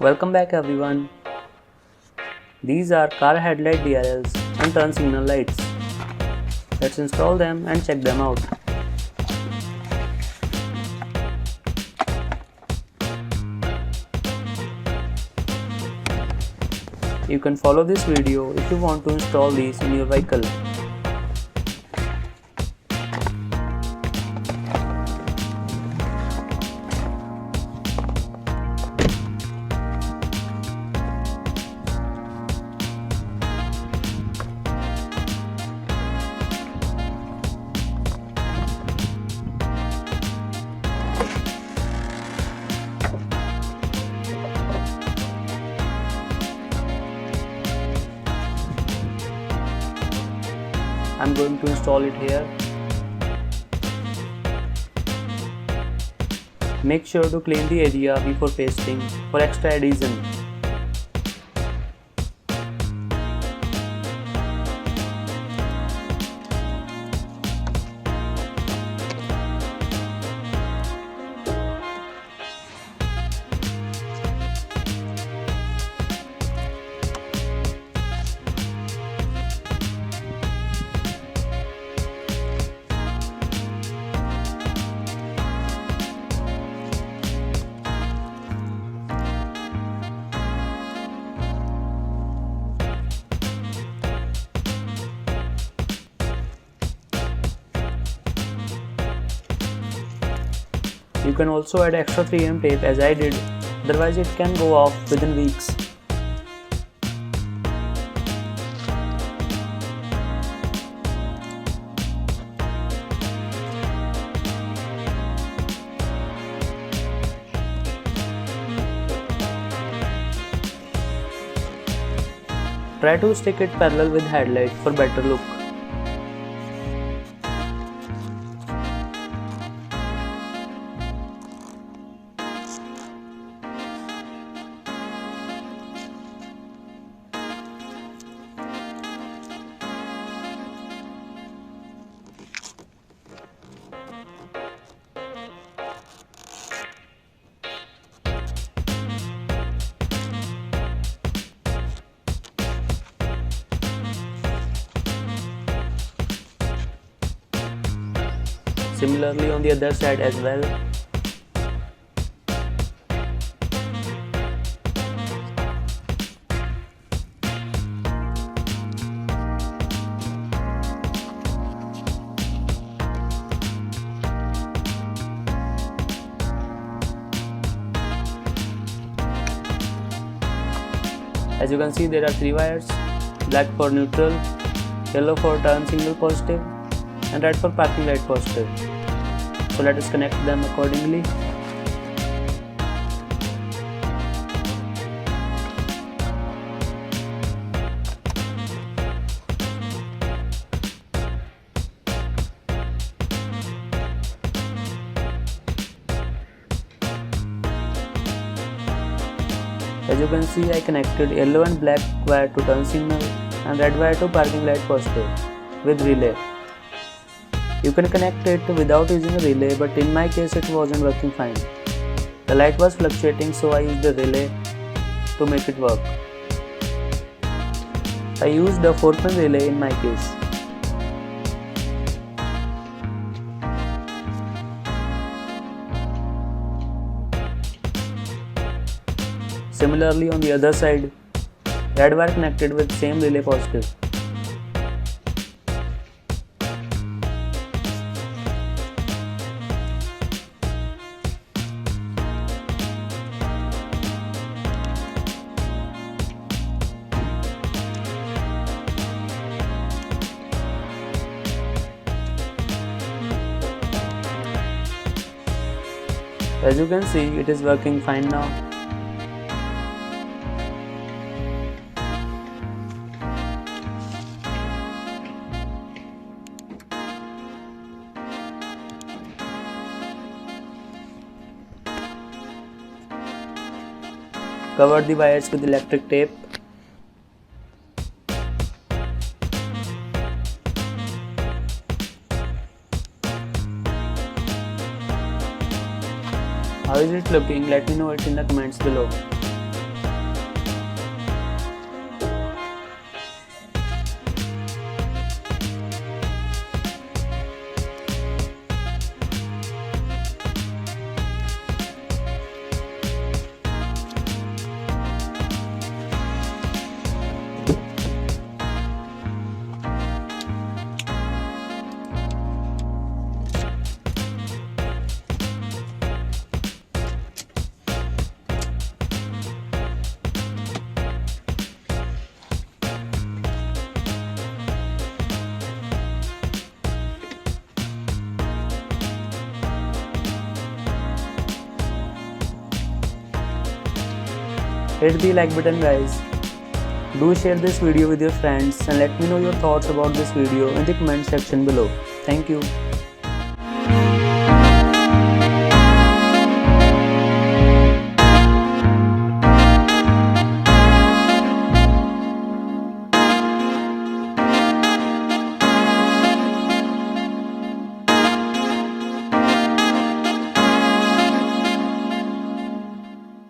Welcome back everyone. These are car headlight DRLs and turn signal lights. Let's install them and check them out. You can follow this video if you want to install these in your vehicle. I'm going to install it here. Make sure to clean the area before pasting for extra adhesion. You can also add extra 3M tape as I did, otherwise it can go off within weeks. Try to stick it parallel with headlight for better look. Similarly on the other side as well. As you can see, there are 3 wires, black for neutral, yellow for turn signal positive and red for parking light positive. So let us connect them accordingly. As you can see, I connected yellow and black wire to turn signal and red wire to parking light positive with relay. You can connect it without using a relay, but in my case it wasn't working fine. The light was fluctuating, so I used a relay to make it work. I used a 4-pin relay in my case. Similarly on the other side, red wire connected with same relay positive. As you can see, it is working fine now. Cover the wires with electric tape. How is it looking? Let me know it in the comments below. Hit the like button guys. Do share this video with your friends and let me know your thoughts about this video in the comment section below. Thank you.